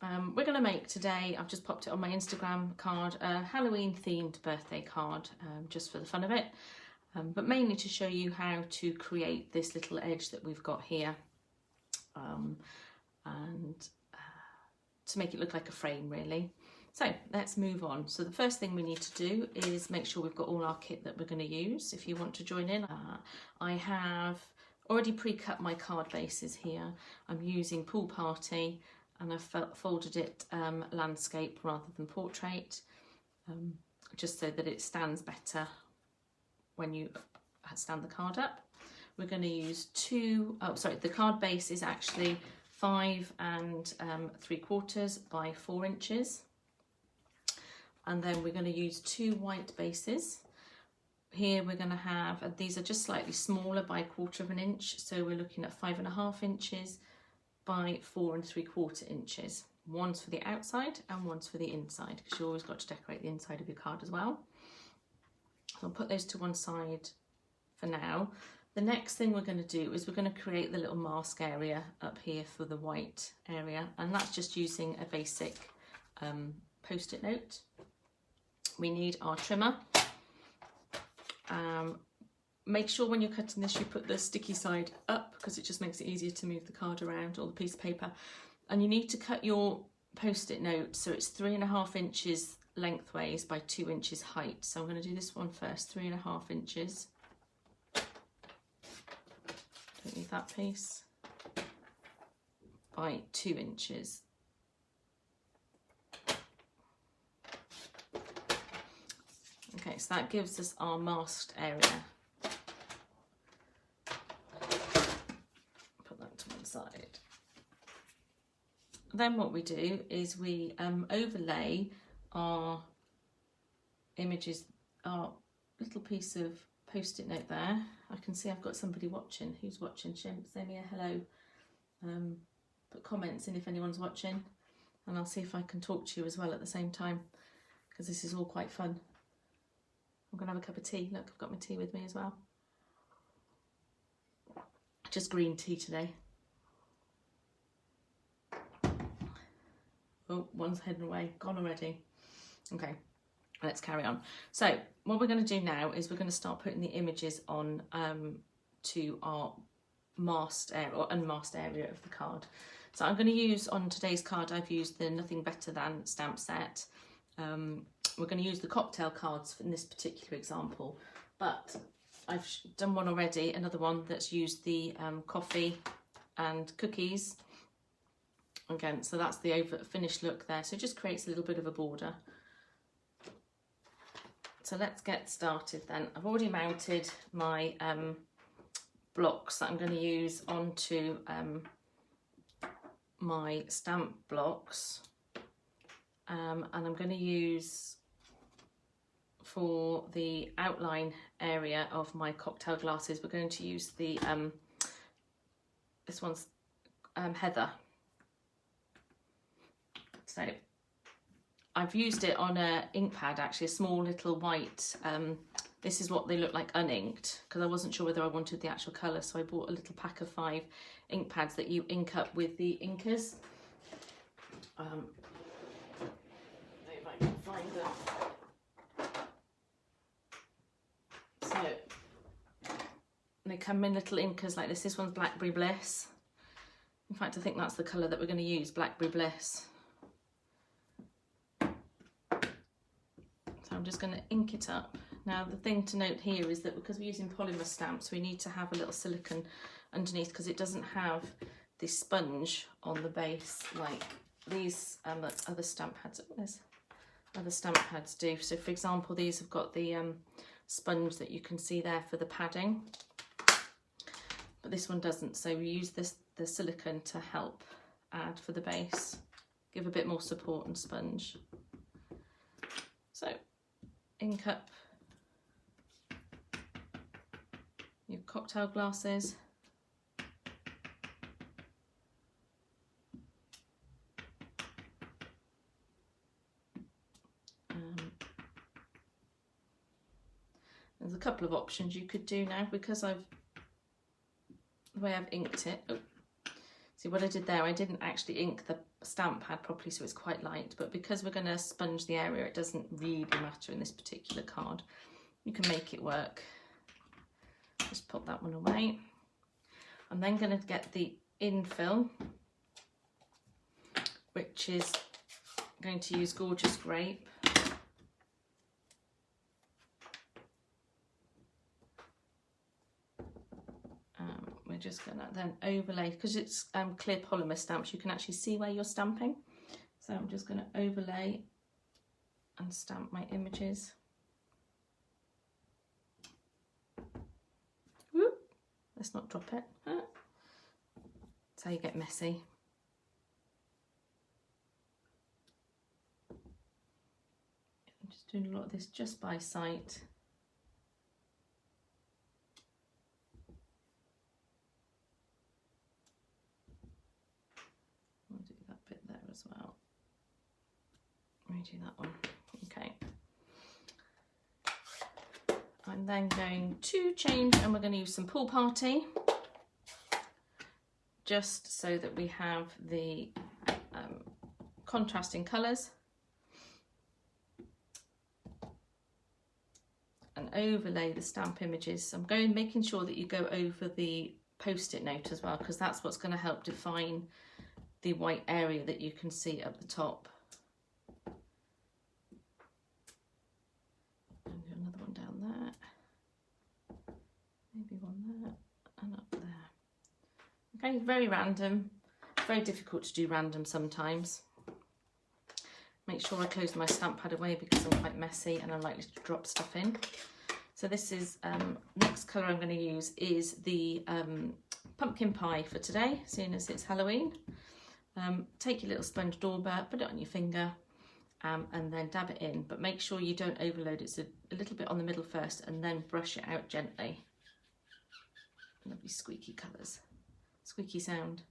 We're going to make today, I've just popped it on my Instagram card, a Halloween themed birthday card, just for the fun of it, but mainly to show you how to create this little edge that we've got here, and to make it look like a frame really. So let's move on. So the first thing we need to do is make sure we've got all our kit that we're going to use. If you want to join in, I have already pre-cut my card bases here. I'm using Pool Party, and I've folded it landscape rather than portrait, just so that it stands better when you stand the card up. We're going to use the card base is actually 5 3/4 by 4 inches. And then we're going to use 2 white bases. Here we're going to have, and these are just slightly smaller by 1/4 inch, so we're looking at 5.5 inches by 4 3/4 inches. One's for the outside and one's for the inside, because you always got to decorate the inside of your card as well. So I'll put those to one side for now. The next thing we're going to do is we're going to create the little mask area up here for the white area, and that's just using a basic post-it note. We need our trimmer. Make sure when you're cutting this you put the sticky side up, because it just makes it easier to move the card around, or the piece of paper. And you need to cut your post-it note so it's 3.5 inches lengthways by 2 inches height. So I'm going to do this one first, 3.5 inches. Don't need that piece. By 2 inches. Okay, so that gives us our masked area. Put that to one side. Then what we do is we overlay our images, our little piece of post-it note there. I can see I've got somebody watching. Who's watching? Send me a hello. Put comments in if anyone's watching, and I'll see if I can talk to you as well at the same time, because this is all quite fun. I'm going to have a cup of tea. Look, I've got my tea with me as well. Just green tea today. Oh, one's heading away. Gone already. Okay, let's carry on. So what we're going to do now is we're going to start putting the images on to our masked area or unmasked area of the card. So I'm going to use, on today's card, I've used the Nothing Better Than stamp set. We're going to use the cocktail cards in this particular example, but I've done one already, another one that's used the coffee and cookies again, so that's the finished look there. So it just creates a little bit of a border. So let's get started then. I've already mounted my blocks that I'm going to use onto my stamp blocks, and I'm going to use, for the outline area of my cocktail glasses, we're going to use the this one's Heather. So I've used it on a ink pad, actually, a small little white. This is what they look like uninked, because I wasn't sure whether I wanted the actual colour, so I bought a little pack of 5 ink pads that you ink up with the inkers. If I can find them. So they come in little inkers like this. This one's Blackberry Bliss. In fact, I think that's the colour that we're going to use, Blackberry Bliss. So I'm just going to ink it up. Now the thing to note here is that because we're using polymer stamps, we need to have a little silicone underneath, because it doesn't have this sponge on the base like these other stamp pads. Other stamp pads do. So for example, these have got the sponge that you can see there for the padding, but this one doesn't. So we use the silicone to help add for the base, give a bit more support and sponge. So ink up your cocktail glasses. There's a couple of options you could do now, because the way I've inked it. Oh, see what I did there? I didn't actually ink stamp pad properly, so it's quite light, but because we're going to sponge the area, it doesn't really matter in this particular card. You can make it work. Just put that one away. I'm then going to get the infill, which is going to use Gorgeous Grape. We're just going to then overlay, because it's clear polymer stamps, you can actually see where you're stamping. So I'm just going to overlay and stamp my images. Whoop. Let's not drop it. That's how you get messy. I'm just doing a lot of this just by sight. I'll do that bit there as well. Redo that one. Okay. I'm then going to change, and we're going to use some Pool Party, just so that we have the contrasting colours, and overlay the stamp images. I'm making sure that you go over the post-it note as well, because that's what's going to help define the white area that you can see up the top. And do another one down there, maybe one there and up there. Okay, very random, very difficult to do random sometimes. Make sure I close my stamp pad away because I'm quite messy and I'm likely to drop stuff in. So this is, next colour I'm going to use is the pumpkin pie for today, seeing as it's Halloween. Take your little sponge dauber, put it on your finger, and then dab it in, but make sure you don't overload it, so a little bit on the middle first and then brush it out gently. Lovely squeaky colours, squeaky sound.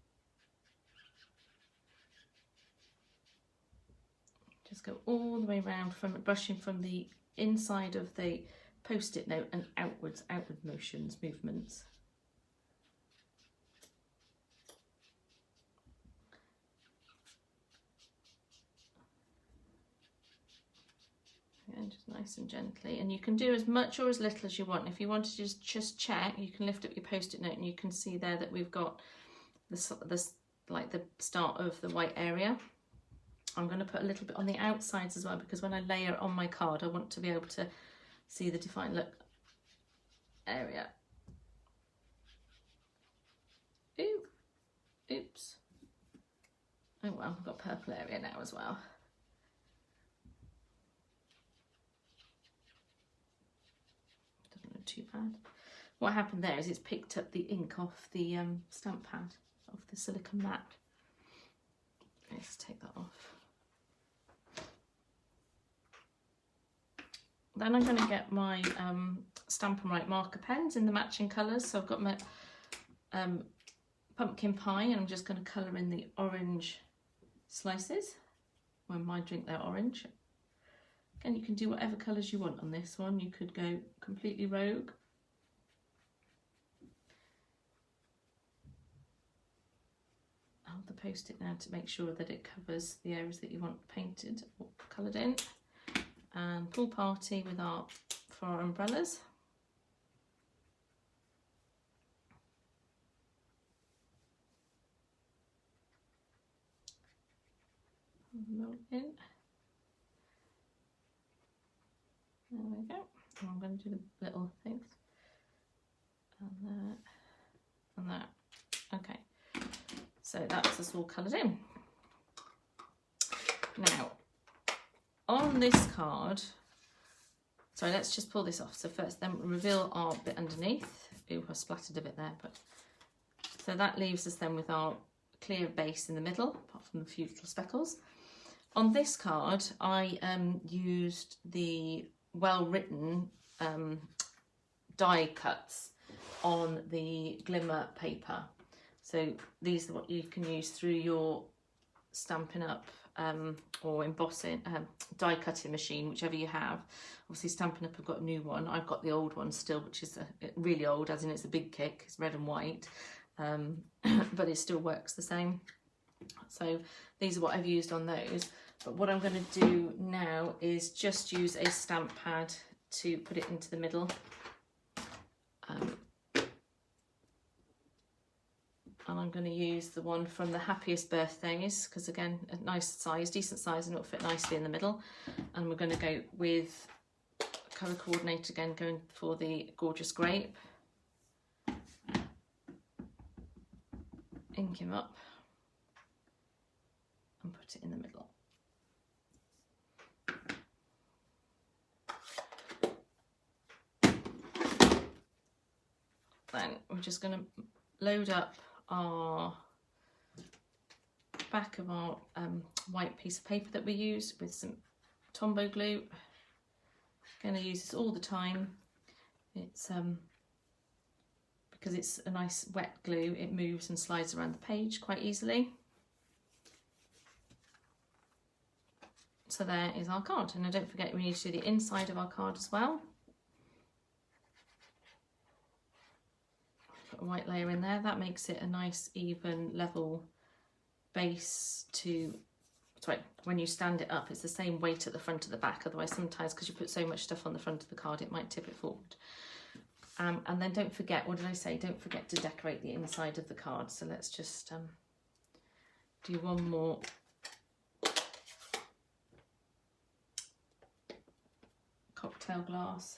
Just go all the way around, from brushing from the inside of the post-it note and outwards, outward motions, movements. And just nice and gently, and you can do as much or as little as you want. If you want to just check, you can lift up your post-it note and you can see there that we've got this like the start of the white area. I'm going to put a little bit on the outsides as well, because when I layer it on my card, I want to be able to see the defined look area. Ooh, oops. Oh well, I've got purple area now as well. Doesn't look too bad. What happened there is it's picked up the ink off the stamp pad, off the silicone mat. Let's take that off. Then I'm going to get my Stamp and Write marker pens in the matching colours. So I've got my pumpkin pie, and I'm just going to colour in the orange slices. When I drink they're orange. Again, you can do whatever colours you want on this one. You could go completely rogue. Hold the post-it now to make sure that it covers the areas that you want painted or coloured in. And Pool Party with for our umbrellas. Roll in. There we go. And I'm going to do the little things. And that. And that. Okay. So that's us all coloured in. Now, on this card, sorry, let's just pull this off. So first, then reveal our bit underneath. Ooh, I splattered a bit there, but so that leaves us then with our clear base in the middle, apart from the few little speckles. On this card, I used the well-written die cuts on the glimmer paper. So these are what you can use through your Stampin' Up or embossing, die cutting machine, whichever you have. Obviously Stampin' Up have got a new one. I've got the old one still, which is really old, as in it's a big kick, it's red and white, but it still works the same. So these are what I've used on those. But what I'm going to do now is just use a stamp pad to put it into the middle. And I'm going to use the one from the Happiest Birthdays, because again, a nice size, decent size, and it'll fit nicely in the middle. And we're going to go with colour coordinate again, going for the Gorgeous Grape. Ink him up and put it in the middle. Then we're just going to load up our back of our white piece of paper that we use with some Tombow glue. Going to use this all the time. It's because it's a nice wet glue, it moves and slides around the page quite easily. So there is our card, and don't forget we need to do the inside of our card as well. Put a white layer in there, that makes it a nice even level base to, sorry, when you stand it up it's the same weight at the front of the back, otherwise sometimes because you put so much stuff on the front of the card it might tip it forward. And then don't forget, what did I say? Don't forget to decorate the inside of the card. So let's just do one more cocktail glass.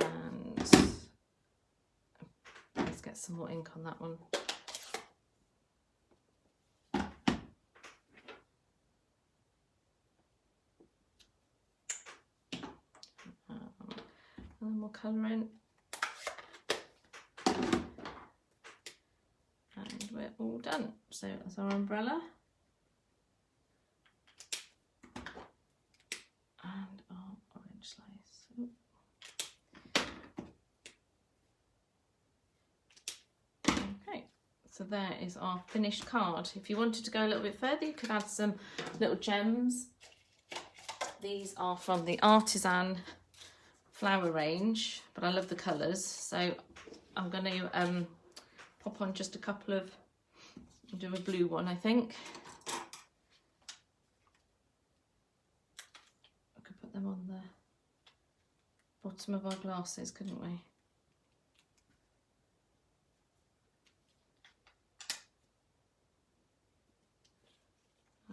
And let's get some more ink on that one. And then we'll colour in. And we're all done. So that's our umbrella. And our orange slice. Ooh. Okay, so there is our finished card. If you wanted to go a little bit further, you could add some little gems. These are from the Artisan flower range, but I love the colours, so I'm going to pop on just a couple of, I'll do a blue one I think. I could put them on the bottom of our glasses, couldn't we?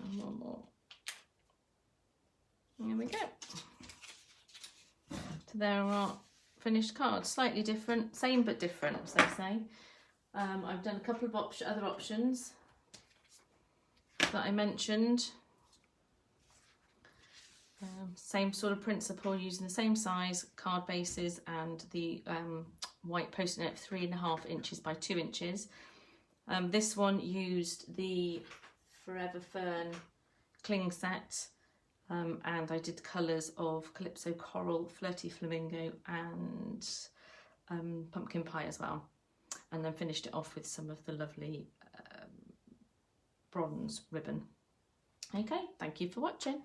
And one more. There we go. So there are our finished cards, slightly different, same but different, as they say. I've done a couple of other options that I mentioned. Same sort of principle, using the same size card bases and the white post-it note 3.5 inches by 2 inches. This one used the Forever Fern cling set. And I did colours of Calypso Coral, Flirty Flamingo and Pumpkin Pie as well. And then finished it off with some of the lovely bronze ribbon. Okay, thank you for watching.